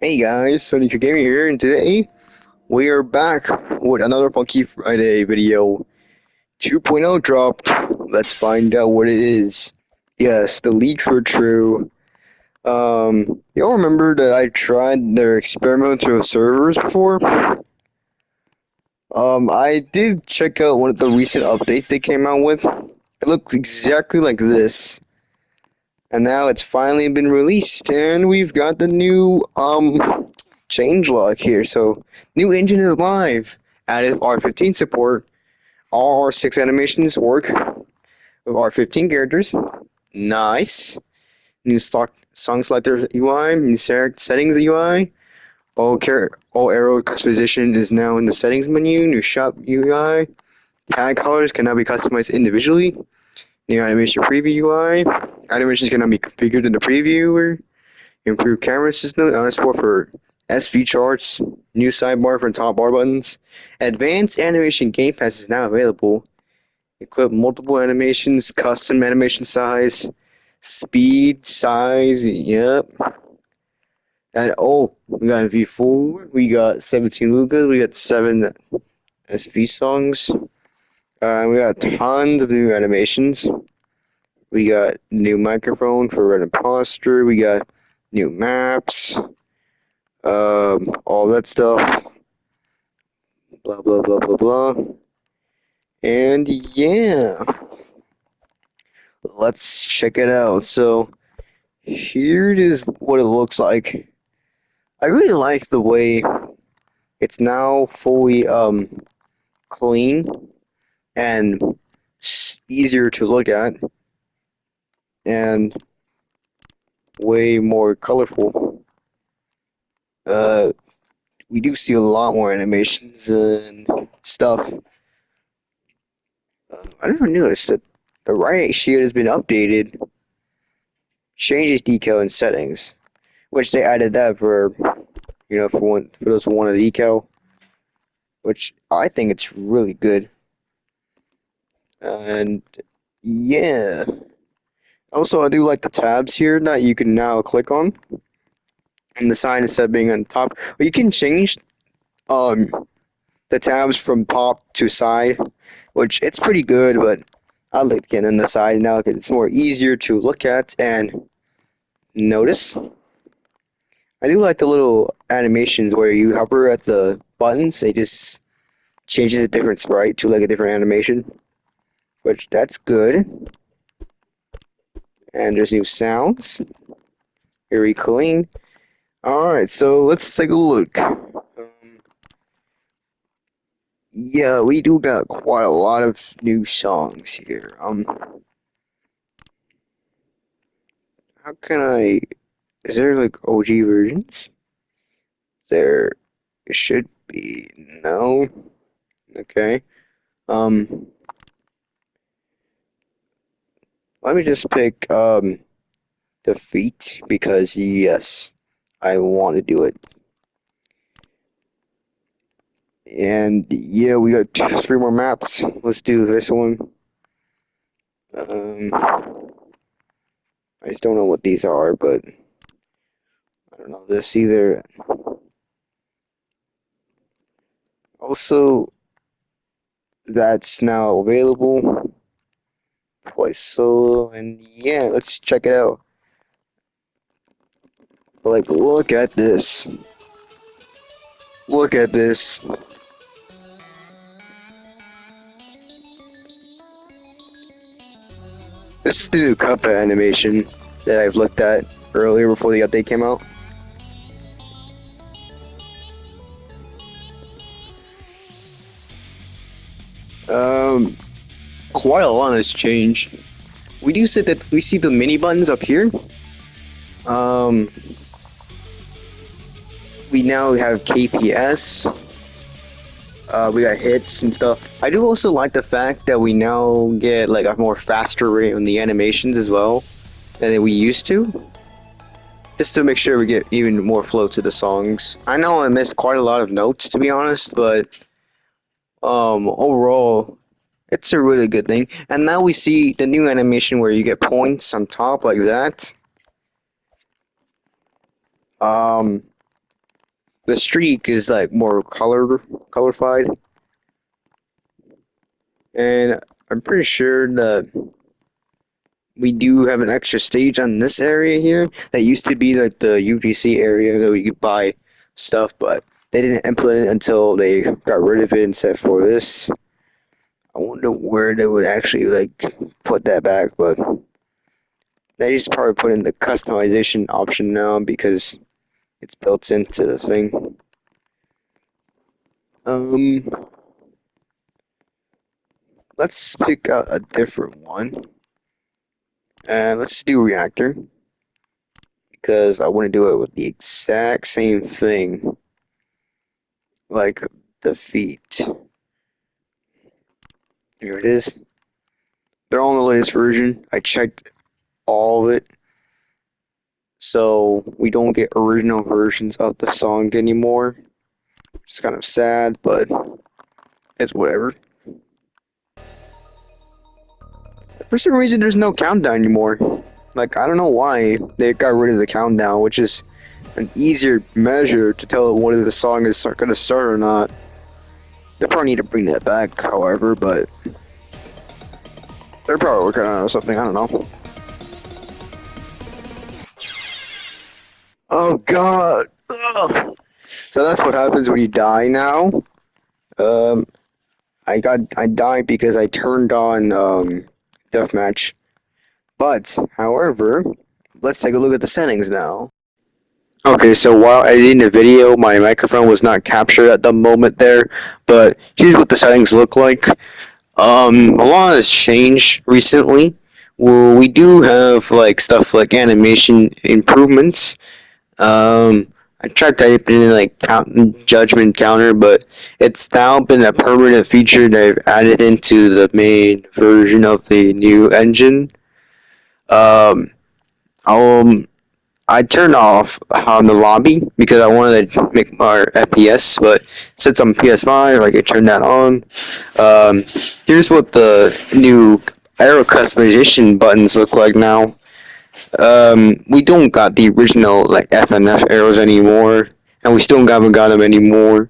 Hey guys, Sonic Gaming here, and today we are back with another Funky Friday video. 2.0 dropped. Let's find out what it is. Yes, the leaks were true. Y'all remember that I tried their experimental servers before? I did check out one of the recent updates they came out with. It looks exactly like this. And now it's finally been released, and we've got the new changelog here. So new engine is live. Added R15 support. All R6 animations work with R15 characters. Nice. New stock song selector UI. New settings UI. All arrow customization is now in the settings menu. New shop UI. Tag colors can now be customized individually. New animation preview UI. Animations can now be configured in the previewer. Improved camera system, support for SV charts, new sidebar for top bar buttons. Advanced animation game pass is now available. Equip multiple animations, custom animation size, speed, size, yep. And we got a V4, we got 17 Lucas, we got 7 SV songs. We got tons of new animations. We got new microphone for Red Imposter, we got new maps, all that stuff, blah blah blah blah blah. And yeah, let's check it out. So here it is, what it looks like. I really like the way it's now fully clean and easier to look at, and way more colorful. Uh, we do see a lot more animations and stuff. I never noticed that the right shield has been updated. Changes decal and settings, which they added that for for those who want a decal, which I think it's really good. And yeah, also I do like the tabs here that you can now click on, and the sign instead of being on top. But you can change um the tabs from top to side, which it's pretty good. But I like getting on the side now because it's more easier to look at and notice. I do like the little animations where you hover at the buttons, they just changes a different sprite to like a different animation, which that's good. And there's new sounds, very clean. Alright, so let's take a look. Yeah, we do got quite a lot of new songs here. How can I... Is there like OG versions? There should be. No? Okay. Um, let me just pick, Defeat, because yes, I want to do it. And yeah, we got 3 more maps. Let's do this one. I just don't know what these are, but I don't know this either. Also, that's now available. Play solo, and yeah, let's check it out. Like, look at this. Look at this. This is the new Cuphead animation that I've looked at earlier before the update came out. Um, Quite a lot has changed. We do see that we see the mini buttons up here. Um, we now have KPS. We got hits and stuff. I do also like the fact that we now get like a more faster rate on the animations as well than we used to. Just to make sure we get even more flow to the songs. I know I missed quite a lot of notes to be honest, but overall it's a really good thing. And now we see the new animation where you get points on top like that. Um the streak is like more colorified, and I'm pretty sure that we do have an extra stage on this area here that used to be like the UGC area that we could buy stuff, but they didn't implement it until they got rid of it and set for this. I wonder where they would actually like put that back, but they just probably put in the customization option now because it's built into the thing. Um, let's pick out a different one, and let's do reactor because I want to do it with the exact same thing, like the feet. Here it is. They're all in the latest version. I checked all of it, so we don't get original versions of the song anymore. It's kind of sad, but it's whatever. For some reason, there's no countdown anymore. Like, I don't know why they got rid of the countdown, which is an easier measure to tell whether the song is going to start or not. They probably need to bring that back, however, but they're probably working on it or something. I don't know. Oh God! Ugh. So that's what happens when you die now. Um, I died because I turned on deathmatch. But however, let's take a look at the settings now. Okay, so while editing the video, my microphone was not captured at the moment there, but here's what the settings look like. A lot has changed recently. Well, we do have like stuff like animation improvements. I tried typing in like judgment counter, but it's now been a permanent feature they've added into the main version of the new engine. Um, I'll I turned off on the lobby because I wanted to make more FPS, but since I'm PS5, I can turn that on. Um, Here's what the new arrow customization buttons look like now. We don't got the original like F and F arrows anymore, and we still haven't got them anymore,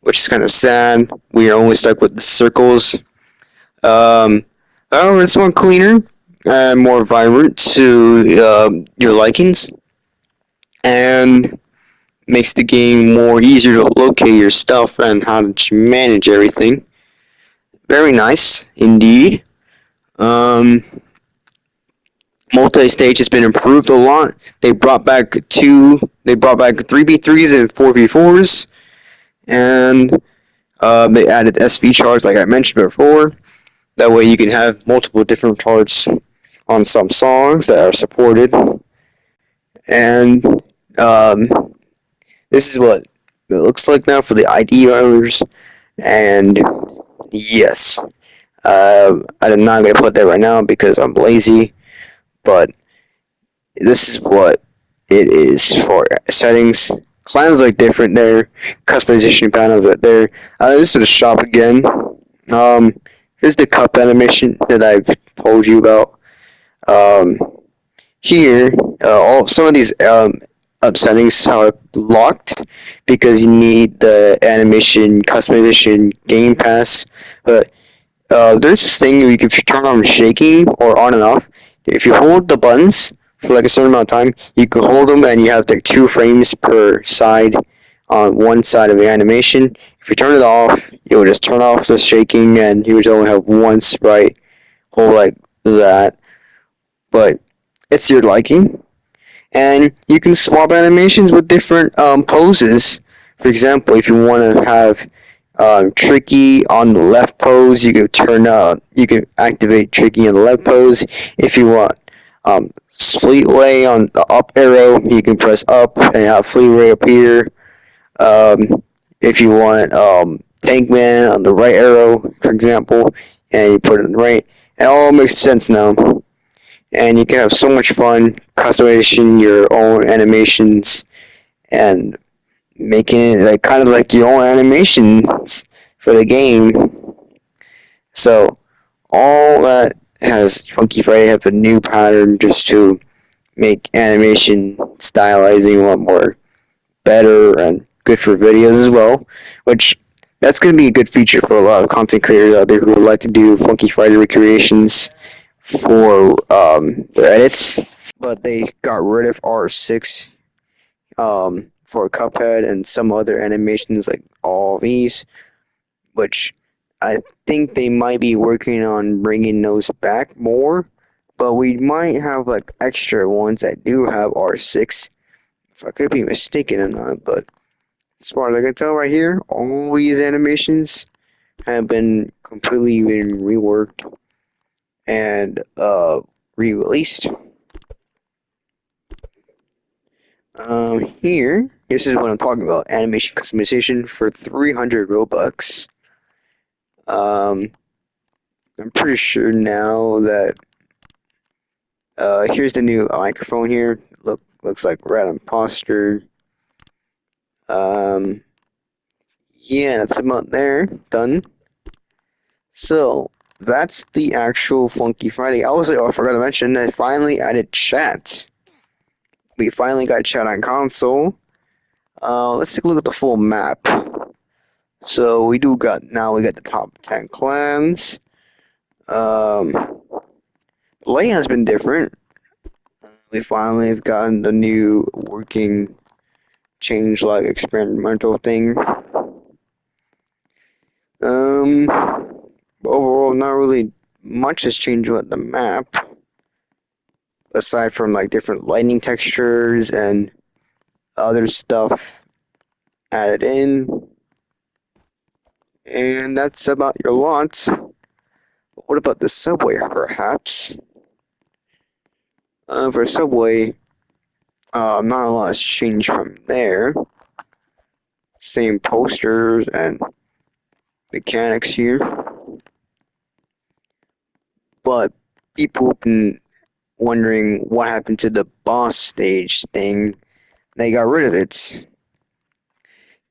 which is kind of sad. We are only stuck with the circles. Um, However, it's more cleaner and more vibrant to your likings, and makes the game more easier to locate your stuff and how to manage everything. Very nice indeed. Um, Multi-stage has been improved a lot. They brought back 3v3s and 4v4s, and they added SV charts like I mentioned before. That way you can have multiple different charts on some songs that are supported. And um, this is what it looks like now for the ID owners. And yes, I'm not going to put that right now because I'm lazy, but this is what it is for settings. Clans look different there. Customization panels right there. This is the shop again. Here's the cup animation that I've told you about. Um, Here, all some of these settings are locked because you need the animation customization game pass. But there's this thing you can turn on shaking or on and off. If you hold the buttons for like a certain amount of time, you can hold them and you have like 2 frames per side on one side of the animation. If you turn it off, it will just turn off the shaking and you would only have one sprite hold like that. But it's your liking, and you can swap animations with different poses. For example, if you want to have Tricky on the left pose, you can activate Tricky on the left pose. If you want Fleetway on the up arrow, you can press up and have Fleetway appear. If you want Tankman on the right arrow, for example, and you put it on the right, it all makes sense now. And you can have so much fun customizing your own animations and making it like kind of like your own animations for the game. So all that has Funky Friday have a new pattern just to make animation stylizing a lot more better and good for videos as well, which that's going to be a good feature for a lot of content creators out there who would like to do Funky Friday recreations for their edits. But they got rid of R6 for Cuphead and some other animations like all these, which I think they might be working on bringing those back more. But we might have like extra ones that do have R6. If I could be mistaken or not, but as far as I can tell right here, all these animations have been completely been reworked and re-released. Here, this is what I'm talking about. Animation customization for 300 Robux. Um, I'm pretty sure now that here's the new microphone here. Looks like Red Imposter. Um, yeah, that's about there. Done. So that's the actual Funky Friday. Also, I forgot to mention I finally added chat. We finally got chat on console. Let's take a look at the full map. So we got the top 10 clans. Um, Lay has been different. We finally have gotten the new working change like experimental thing. Um, Overall, not really much has changed with the map, aside from like different lighting textures and other stuff added in. And that's about your lot. What about the subway, perhaps? For subway, not a lot has changed from there. Same posters and mechanics here, but people have been wondering what happened to the boss stage thing. They got rid of it.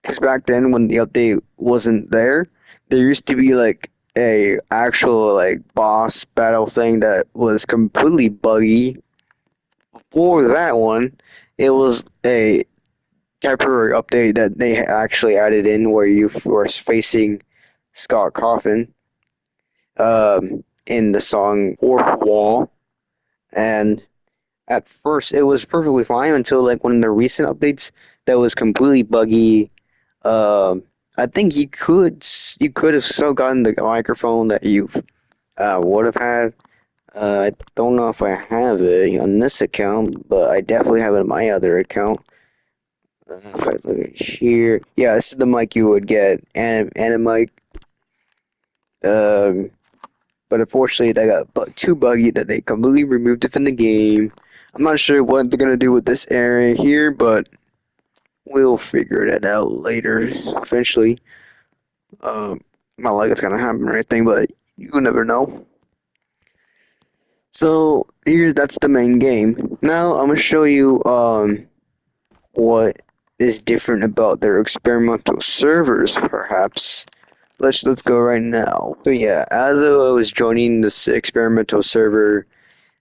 Because back then, when the update wasn't there used to be like a actual like boss battle thing that was completely buggy. For that one, it was a temporary update that they actually added in where you were facing Scott Coffin in the song Orc Wall, and at first it was perfectly fine until like one of the recent updates that was completely buggy. Um, I think you could have still gotten the microphone that you would have had. I don't know if I have it on this account, but I definitely have it on my other account. If I look at here, yeah, this is the mic you would get, and a mic. Um, but unfortunately, they got too buggy that they completely removed it from the game. I'm not sure what they're gonna do with this area here, but we'll figure that out later. Eventually, um, not like it's gonna happen or anything, but you never know. So here, that's the main game. Now I'm gonna show you what is different about their experimental servers, perhaps. Let's go right now. So yeah, as I was joining this experimental server,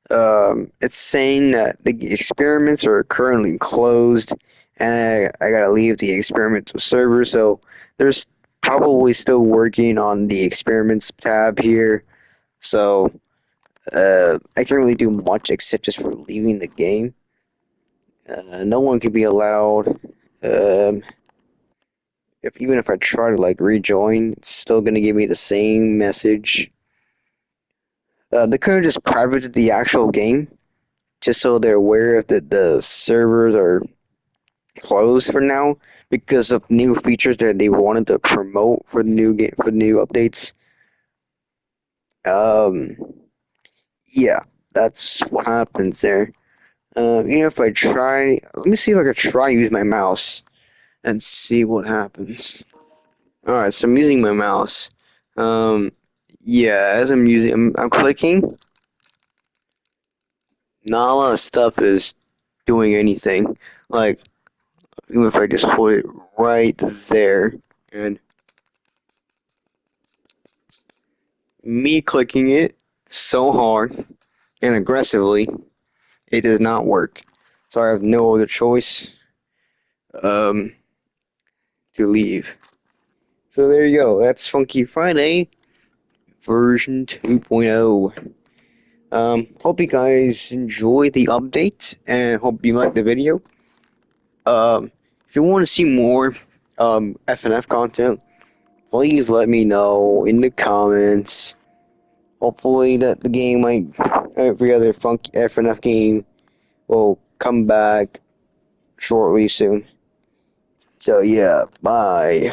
it's saying that the experiments are currently closed, and I gotta leave the experimental server. So there's probably still working on the experiments tab here. So I can't really do much except just for leaving the game. No one can be allowed. Um, if even if I try to like rejoin, it's still gonna give me the same message. They could have just privated the actual game just so they're aware that the servers are closed for now because of new features that they wanted to promote for the new game for new updates. Um, yeah, that's what happens there. If I try, let me see if I can try use my mouse and see what happens. All right, so I'm using my mouse. Um, yeah, as I'm clicking. Not a lot of stuff is doing anything. Like even if I just hold it right there, and me clicking it so hard and aggressively, it does not work. So I have no other choice. Um, to leave. So there you go. That's Funky Friday version 2.0. Hope you guys enjoy the update and hope you like the video. If you want to see more FNF content, please let me know in the comments. Hopefully that the game, like every other funky FNF game, will come back shortly soon. So yeah, bye.